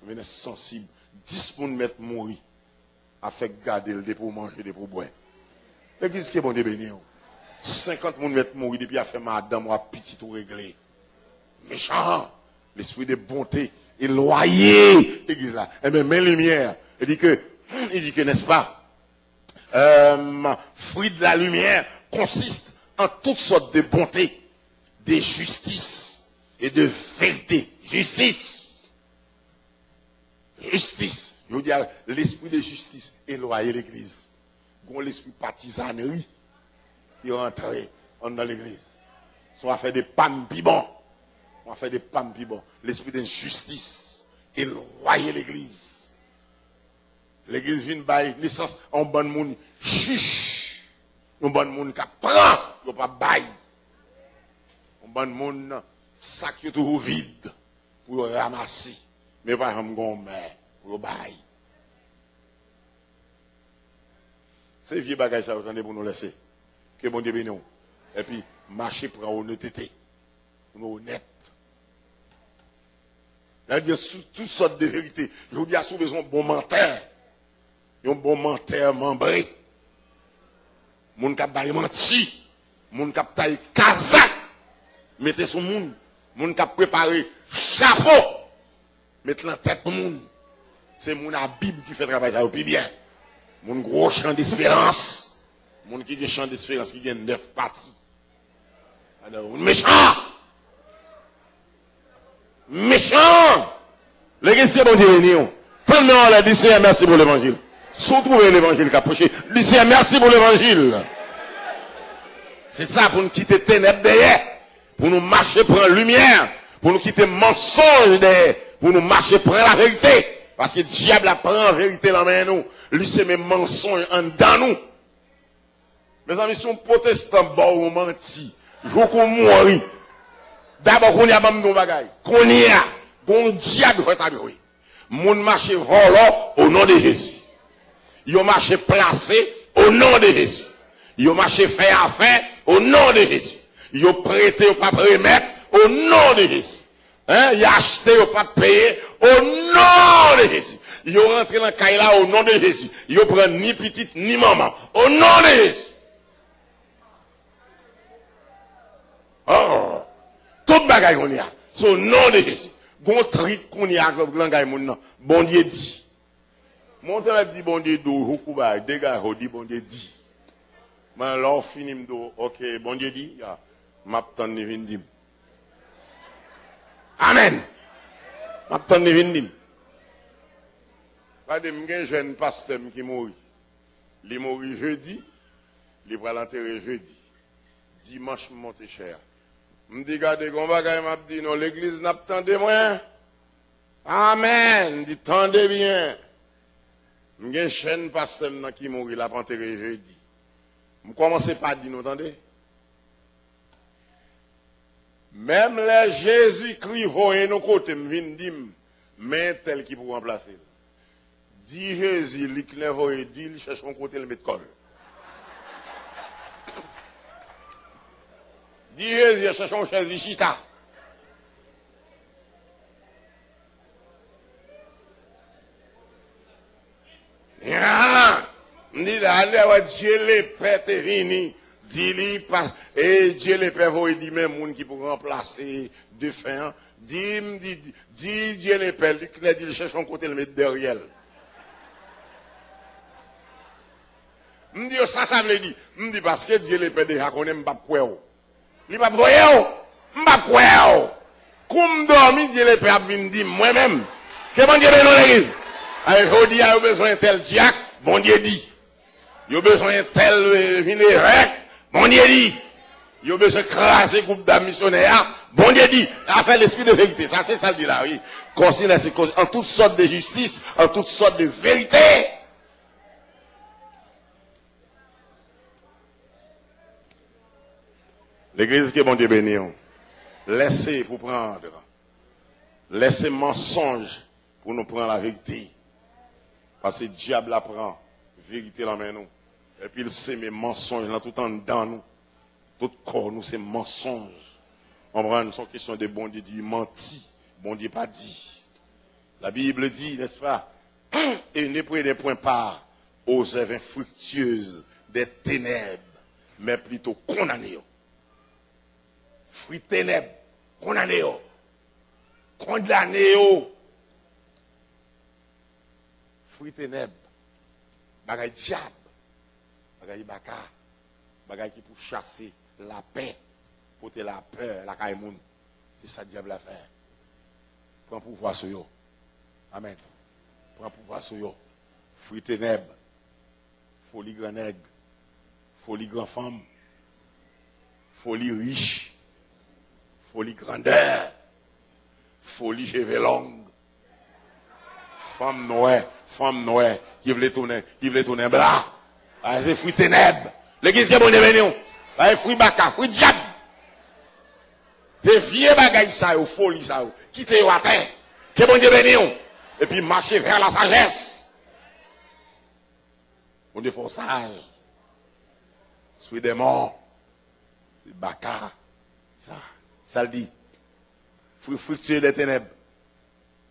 Nous venons sensibles. 10 pour nous mettre mourir. Afin de garder le pour manger, pour boire. L'église qui est bon de bénir. 50 moun met mourir depuis a fait madame ou a petit tout réglé. Méchant. L'esprit de bonté est loyé. L'église là. Eh bien, mes lumières. Il dit que, n'est-ce pas, fruit de la lumière consiste en toutes sortes de bonté, de justice et de vérité. Justice. Justice. Je veux dire, l'esprit de justice est loyé l'église. Quand l'esprit partisanerie, il rentre dans l'église. On va faire des pam pibons. On va faire des pam pibons. L'esprit d'injustice est loyé l'église. L'église vient de naissance en bon monde. Chiche. Un bon monde qui prend, il pas bail. Un bon monde, sac est toujours vide pour ramasser. Mais pas un gomme pour bail. C'est vieux bagage ça, vous attendez pour nous laisser. Que bon Dieu bénisse. Et puis, marcher pour honnêteté. Pour nous honnêtes. C'est-à-dire, toutes sortes de vérités. Je vous dis, à sous besoin de bon menteur. Un bon menteur membré. Moun kap baye menti. Moun kap taille kazak. Mettez son moun. Moun kap préparé chapeau. Mettez la tête pour moun. C'est moun à Bible qui fait travail ça au plus bien. Moun gros champ d'espérance. Moun qui a champ d'espérance qui gagne 9 parties. Alors, méchant. Méchant. L'église qui est bon Dieu béni. Tout le monde a dit Seigneur merci pour l'évangile. Surtout l'évangile qui a prêché. Dis Seigneur merci pour l'évangile. C'est ça pour nous quitter ténèbres derrière. Pour nous marcher pour la lumière. Pour nous quitter mensonge derrière. Pour nous marcher pour la vérité. Parce que le diable apprend la vérité dans la main nous. Lui c'est mes mensonges en dans nous. Mes amis, si on protestant bon ou menti, je veux qu'on mourit. D'abord qu'on y a même nos bagailles. Qu'on y a. Qu'on diable va t'abouer. Mon marché volant au nom de Jésus. Yo marché placé au nom de Jésus. Yo marché fait affaire au nom de Jésus. Yo prêté ou pas remettre au nom de Jésus. Hein, yo acheté ou pas payé au nom de Jésus. Yo rentré dans caille là au nom de Jésus. Yo prend ni petite ni maman au nom de Jésus. Oh, tout bagaille qu'on y a, c'est au nom de Jésus. Bon trick qu'on y a, bon Dieu dit. Mon frère dit bon Dieu d'eau, dégâts, dit bon Dieu dit. Mais là, on finit d'eau, ok, bon Dieu dit, m'attend ne vindim. Amen. M'attend ne vindim. Pas de m'gen jeune pasteur qui mourit. Il mourit jeudi, il va l'enterrer jeudi. Dimanche, monte cher. Je dis, regardez, on va m'a dit, non, l'église n'a pas de moins. Amen. Dit, tendez bien. Je suis un chaîne pasteur qui mourit, la enterré jeudi. Je commence pas à dire, vous entendez? Même les Jésus-Christ voyez nos côtés, je viens dire, mais tel qui pour remplacer. Dit Jésus, il ne voyait dit, il cherche un côté, le mettre colle. Dit Jésus, cherche un chaise de chita. Dit là, Dieu les pères est venu. Dit et Dieu les pères voyait dit même monde qui pour remplacer de fin. Dit Dieu les pères, il cherche un côté, le mettre derrière. Je dis, ça veut dire, je dis parce que Dieu les pères déjà qu'on aime pas quoi. Il va voyer, m'pa quoi. Comme dormi Dieu les pères vinn dire moi-même. Que bon Dieu dans l'église. Avec jodi a besoin de tel diacre, bon Dieu dit. Il a besoin de tel vinaigrette, bon Dieu dit. Il a besoin de craser groupe d'âmes missionnaires, bon Dieu dit. Afin l'esprit de vérité, ça c'est ça le dit là, oui. En toutes sortes de justice, en toutes sortes de vérité. L'église qui est bon Dieu béni. Laissez pour prendre. Laissez mensonge pour nous prendre la vérité. Parce que le diable apprend vérité dans la main nous. Et puis il sait mes mensonges là tout en dedans nous. Tout corps nous c'est mensonge. On prend une question de bon Dieu dit menti. Bon Dieu pas dit. La Bible dit, n'est-ce pas? Et ne prenez point part aux œuvres infructueuses des ténèbres, mais plutôt condamné. Fruit ténèbres, condamné. Condamné. Fruit ténèbres, bagay diable, bagay baka, bagay qui pour chasser la paix, porter la peur, la caïmoun. C'est ça que diable a fait. Prends pouvoir sur yo. Amen. Prends pouvoir sur yo. Fruit ténèbres, folie grand nègre, folie grand femme, folie riche, folie grandeur, folie cheveux longs, femme noire, qui voulait tourner blanc. C'est fruit ténèbres. L'église qui est bonne béni. Fruit baka, fruit diable. Des vieux bagailles ça, folie ça, quittez à terre. Que bon Dieu béni. Et puis marcher vers la sagesse. On est fort sage. Fruit des morts. Baka. Ça le dit. Fruit fructueux des ténèbres.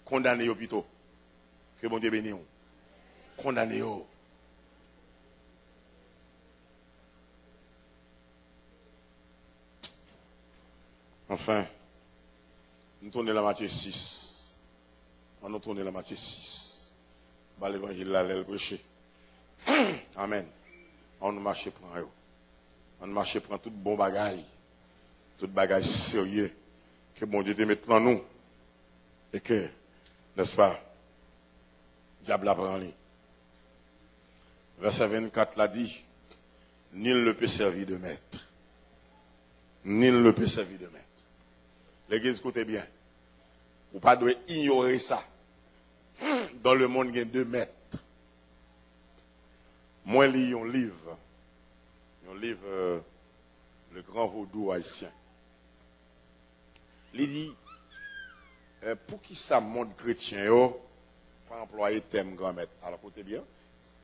Condamné au plutôt. Que bon Dieu béni. Condamné au. Enfin, nous tournons la Matthieu 6. On nous tourne la Matthieu 6. Bah, l'évangile là, le prêcher. Amen. On nous marche prend eux. On nous marche prend tout bon bagaille. Tout bagaille sérieux. Que bon Dieu te mette dans nous. Et que, n'est-ce pas, diable a pris. Verset 24 l'a dit, nul ne peut servir de maître. Nul ne peut servir de maître. L'église, écoutez bien. Vous ne pouvez pas ignorer ça. Dans le monde, il y a 2 maîtres. Moi, je lis un livre. Un livre, Le Grand Vaudou haïtien. Il dit, pour qui ça monde chrétien, pas employer thème grand maître. Alors, écoutez bien.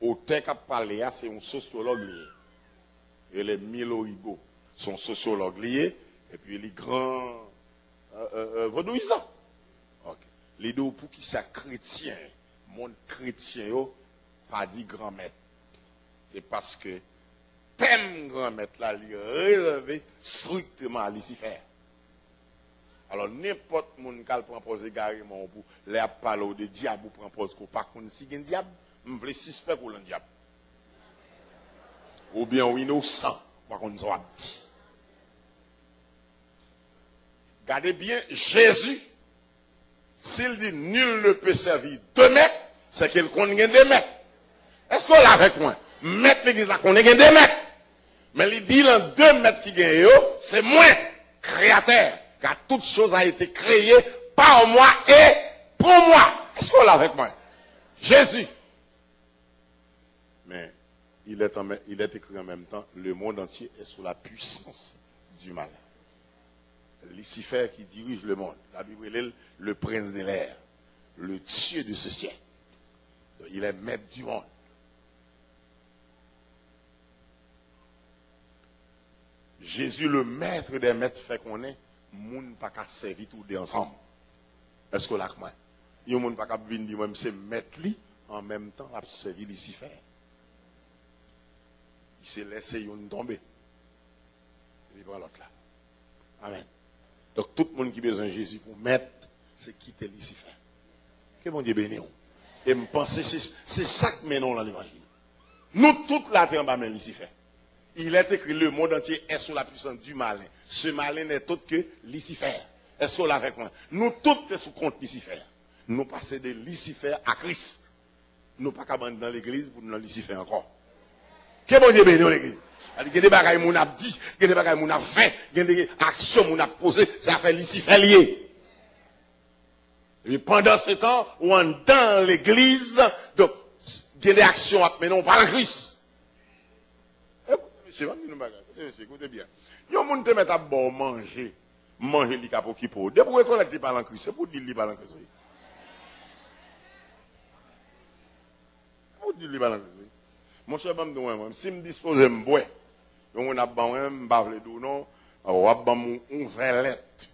Auteur qui a parlé, c'est un sociologue lié. Et les Milo Higo sont sociologues liés. Et puis les grands vaudouisants. Ok. Les deux pour qui ça chrétien, monde chrétien, pas dit grand maître. C'est parce que thème grand maître là, il est réservé strictement à Lucifer. Alors n'importe monde qui propose carrément pour les parler de diable ou propose qu'on pas qu'on si un diable, on veut suspect pour le diable. Ou bien on innocent, par contre soit dit. Regardez bien, Jésus, s'il dit nul ne peut servir 2 maîtres, c'est qu'il connaît 2 maîtres. Est-ce qu'on l'a avec moi? Maître l'église là, qu'on ait 2 maîtres. Mais il dit là, 2 maîtres qui gagnent, c'est moi, créateur, car toute chose a été créée par moi et pour moi. Est-ce qu'on l'a avec moi? Jésus. Mais il est écrit en même temps, le monde entier est sous la puissance du malin. Lucifer qui dirige le monde. La Bible est le prince de l'air, le Dieu de ce siècle. Il est maître du monde. Jésus, le maître des maîtres, fait qu'on est, moun pas qu'à servir tous deux ensemble. Est-ce que là, moi, il y a moun pas qu'à venir dire, même c'est maître lui, en même temps, à servir Lucifer. Il s'est laissé yon tomber. Il prend l'autre là. Amen. Donc, tout le monde qui a besoin de Jésus pour mettre, c'est quitter Lucifer. Que bon Dieu bénisse. Et me penser, c'est ça que nous dans l'évangile. Nous, toute la terre, on va mettre Lucifer. Il est écrit, le monde entier est sous la puissance du malin. Ce malin n'est autre que Lucifer. Est-ce qu'on l'a avec moi? Nous, tous, sommes sous compte Lucifer. Nous passons de Lucifer à Christ. Nous pas qu'à dans l'église pour nous Lucifer encore. Que bon Dieu bénisse l'église. Il y a des bagailles qu'on a dit, il y a des bagailles qu'on a fait, il y a des actions qu'on a posées, ça fait Lucifer lié. Et puis pendant ce temps, on est dans l'église, donc, il y a des actions mais non pas en Christ. C'est vrai, écoutez bien. Il y a des gens qui mettent à boire, manger les capos qui peuvent. Depuis qu'on a dit pas en Christ, c'est pour dire qu'il pas en Christ. Pour dire qu'il pas en Christ. Mon cher, si je me dispose de me boire, on a besoin de me bavler d'eau, non, on a besoin de verlette.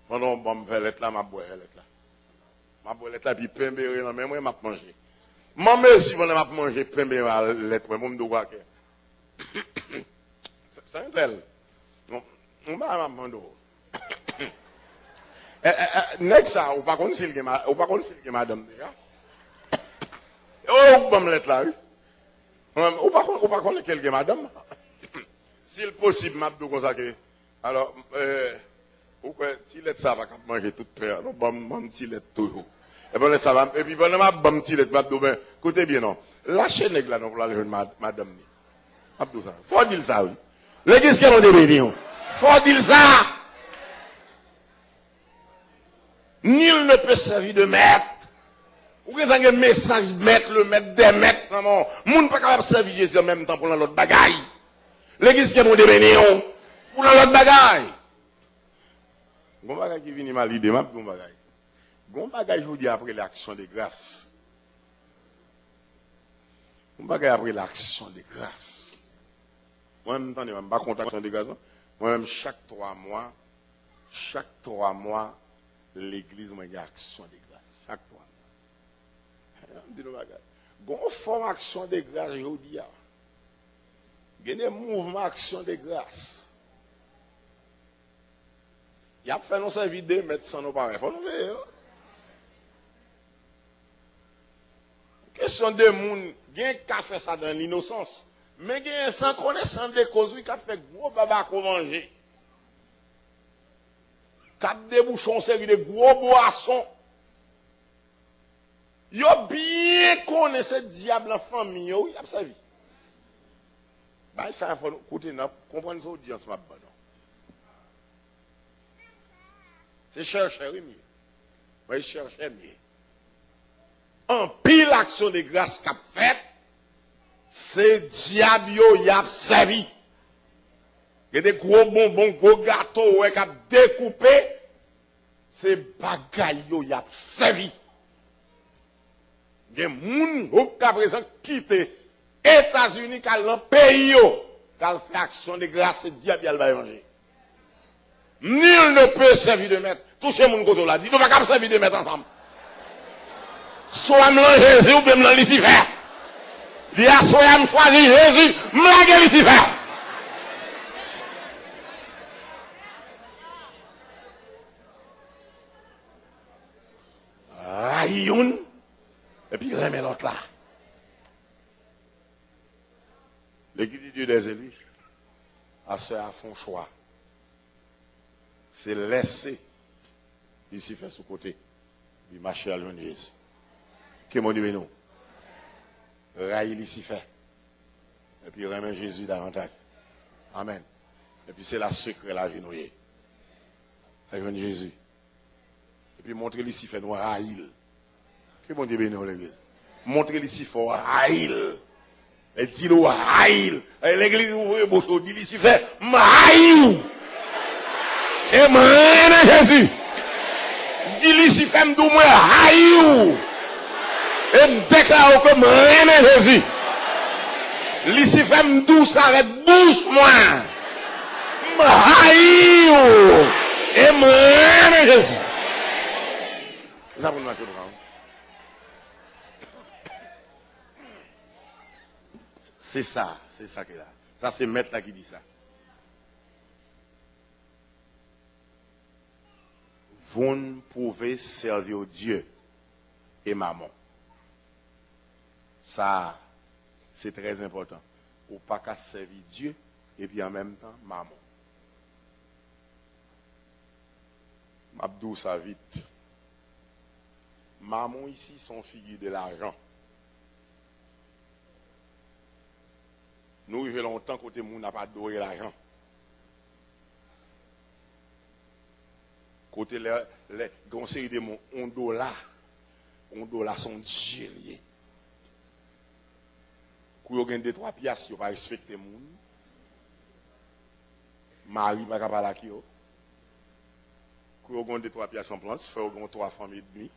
Pendant que je verlette là, je bois verlette là. Je bois verlette là, puis pain béret dans mes mains, je mange. Maman, si je mange pain béret à l'être, je me dois quoi. C'est un tel. On va m'amender. Next ça, ou pas contre s'il y a madame déjà. Oh, bon lettre là. Ou pas contre quelqu'un madame. S'il possible, m'a dit comme ça que alors pourquoi si lettre ça va manger toute peur, non bon petit lettre tout. Et bon ça va et puis bon m'a bon petit lettre m'a dit ben écoutez bien non. Lâchez nèg là non pour la jeune madame ni. Abdou ça. Faut dire ça oui. L'église qui est béni. Faut dire ça. Nul ne peut servir de maître. Ou que un message maître, le maître des maîtres. Non, moun pas capable de servir Jésus en même temps pour l'autre bagaille. L'église qui est béni pour l'autre bagaille. Gon bagaille qui vient mal idée, m'a gon bagaille. Gon bagaille je vous dis après l'action de grâce. Gon bagaille après l'action de grâce. Moi même temps, je ne pas content l'action de grâce. Moi même chaque 3 mois l'église m'a une action de grâce chaque 3 mois. Je dis nous bagaille. Gon forme action de grâce je vous dis. Il y a des mouvements action de grâce. Il y a fait nos services de mettre sans nos parents. Il faut nous voir. Question de monde, il y a un qui fait ça dans l'innocence. Mais il y a un sans connaissance des causes qui a fait gros baba qu'on manger. Qui a débouché un service de gros boissons. Il a bien connu ce diable en famille. Il a servi. Ça, il faut comprendre cette audience. C'est chercher, oui, mieux. Oui, chercher mieux. En pile action de grâce qu'a fait, c'est diable qui a servi. Il y a des gros bonbons, gros gâteaux qui a découpé, c'est bagaille qui a servi. Il y a des gens qui a présent quitté États-Unis, qui a dans le pays, qui a fait action de grâce, c'est diable qui a manger. Nul ne peut servir de maître. Touchez mon côté là. Dites-nous pas servir de maître ensemble. Soit m'lan Jésus ou bien m'lan Lucifer. Il y a soit me choisir Jésus, m'lan Lucifer. Rayoun. Et puis remet l'autre là. L'église du Dieu des élus a fait à fond choix. C'est laisser ici faire sous côté. Puis marcher à Jésus. Que mon Dieu nous. Raïl ici fait. Et puis remet Jésus davantage. Amen. Et puis c'est la secret la genouillée. Avec Jésus. Et puis montrer ici fait nous raïl. Que mon Dieu bénisse l'église. Montrer ici fait raïl. Et dis-le raïl. Et l'église ouvre beaucoup. Dis ici fait raïl. Et moi, Jésus. Dis-lui si femme d'où moi, haïou. Et me déclare que moi, Jésus. L'ici femme d'où ça va bouche moi. Haïou. Et moi, Jésus. C'est ça pour nous marcher au c'est ça qu'il a. Ça c'est maître là qui dit ça. Vous ne pouvez servir Dieu et maman. Ça, c'est très important. Ou pas qu'à servir Dieu et puis en même temps maman. M'abdou ça vite. Maman ici sont figures de l'argent. Nous, il y a longtemps côté moun n'a pas adoré l'argent. Côté les conseils de mon $1 sont Dieu lié. Quand vous avez 2-3 piastres, vous ne respectez pas les gens. Marie pas capable à qui. Quand vous avez 2-3 piastres en place, vous avez 3 familles et demi.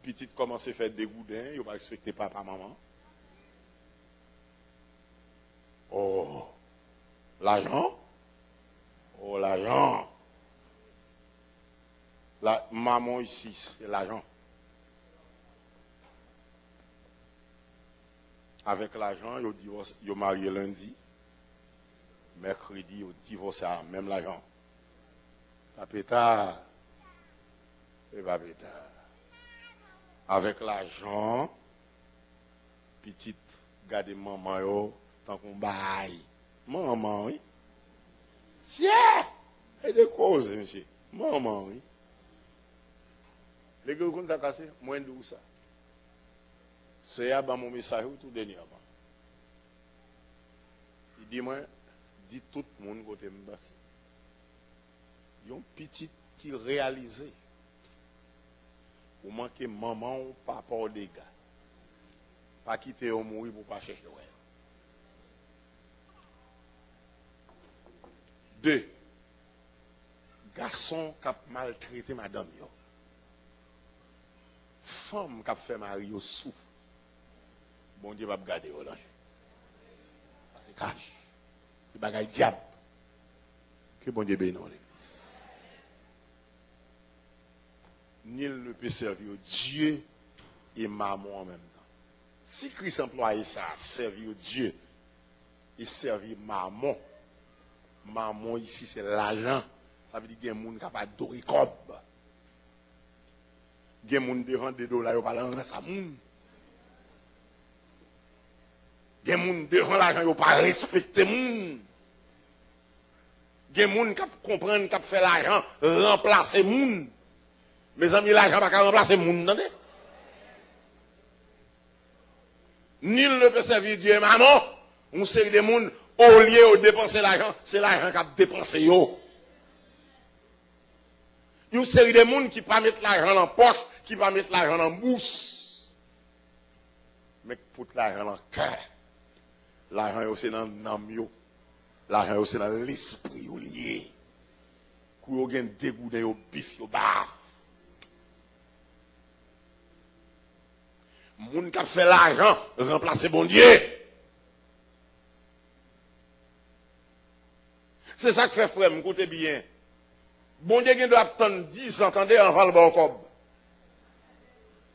Petite commence à faire des goudins, vous ne respectez pas papa, maman. Oh, l'argent. Oh, l'argent. La maman ici, c'est l'argent. Avec l'argent, ils marié lundi. Mercredi, ils divorcé même l'argent. Pas pétard. Et pas pétard. Avec l'argent, petite, gardez maman, yo, tant qu'on baille. Maman, oui. Tiens! Et des causes, monsieur. Maman, oui. Les gars, vous avez cassé, moins de ça. C'est à mon message tout dernièrement. Il dit, moi, dit tout le monde côté m'bassé. Il y a une petite qui réalise. Ou manquer maman ou papa ou des gars. Pas quitter au mourir pour pas chercher. Ouais. 2. Garçon qui a maltraité madame yo. Femme qui a fait mari yo souffre. Bon Dieu va garder au là. C'est cache. Il bagaille diable. Que bon Dieu bénisse l'église. Nul ne peut servir Dieu et maman en même temps. Si Christ emploie ça, servir Dieu et servir maman, maman ici c'est l'argent. Ça veut dire qu'il y a des gens qui ont adoré comme. Il y a des gens qui ont des dollars, ils ne parlent pas de ça. Il y a des gens qui ont l'argent, ils ne pas respecter. Il y a des gens qui comprennent qui ont fait l'argent, remplacer les gens. Mes amis, l'argent ne peut pas remplacer les gens. Nul ne peut servir Dieu et maman. On sait des gens, au lieu de dépenser l'argent, c'est l'argent qui a dépensé. Il y a une série de gens qui ne peuvent pas mettre l'argent dans la poche, qui ne peuvent pas mettre l'argent dans la mousse. Mais pour l'argent dans le cœur. L'argent est aussi dans l'âme. L'argent est aussi dans l'esprit lié. Quand vous avez dégoût de vos bif, vos baf. Les gens qui ont fait l'argent, remplacer bon Dieu. C'est ça que fait frère, écoutez bien. Bon Dieu doit attendre 10 ans, attendez, avant le bon cob.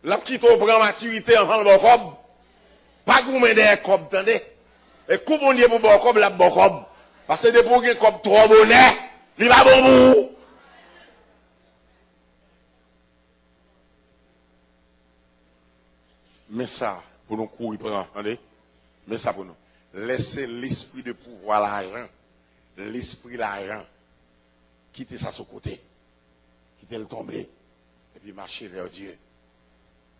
La petite au prend maturité avant le bon cob. Pas gourmet des cob, attendez. Et coup bon Dieu pour bon cob, la bon cob. Parce que des pour que cob trop bonnet, il va bon bout. Mais ça, pour nous courir, attendez. Mais ça pour nous. Laissez l'esprit de pouvoir l'argent. L'esprit l'argent. Quittez ça sur le côté. Quittez le tomber. Et puis marchez vers Dieu.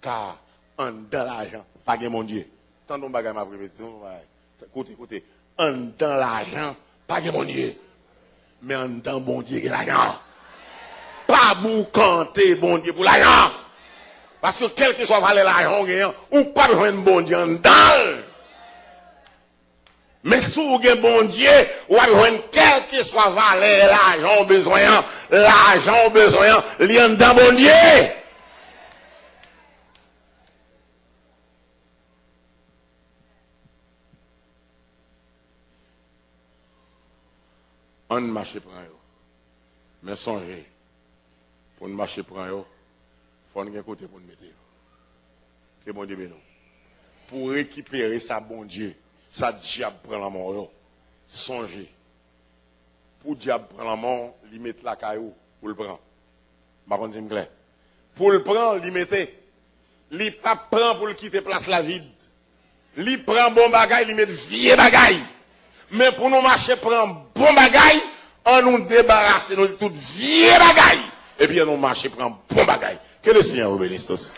Car en dans l'argent, pas de mon Dieu. Tant de bagages m'a prévu. Côté. En dans l'argent, pas de mon Dieu. Mais en dans bon Dieu qui l'argent. Pas boucanter bon Dieu pour l'argent. Parce que quel que soit l'argent, ou pas besoin de bon Dieu en dans. Mais si vous avez bon Dieu, vous avez besoin de quel que soit valeur, l'argent besoin, lien dans bon Dieu. On marche pour eux. Mais songez, pour marcher pour eux, il faut un côté pour nous mettre. Que bon Dieu bénisse. Pour récupérer ça, bon Dieu. Ça diable prend la mort. Songez. Pour diable prend la mort, il met la caillou pour le prendre. Par contre, c'est clair. Pour le prendre, il mettait. Il pas prend pour le quitter place la vide. Il prend bon bagaille, il met vieux bagaille. Mais pour nous marcher prendre bon bagaille, on nous débarrasser de toute vieux bagaille. Et puis on nous marcher prendre bon bagaille. Que le Seigneur vous bénisse tous.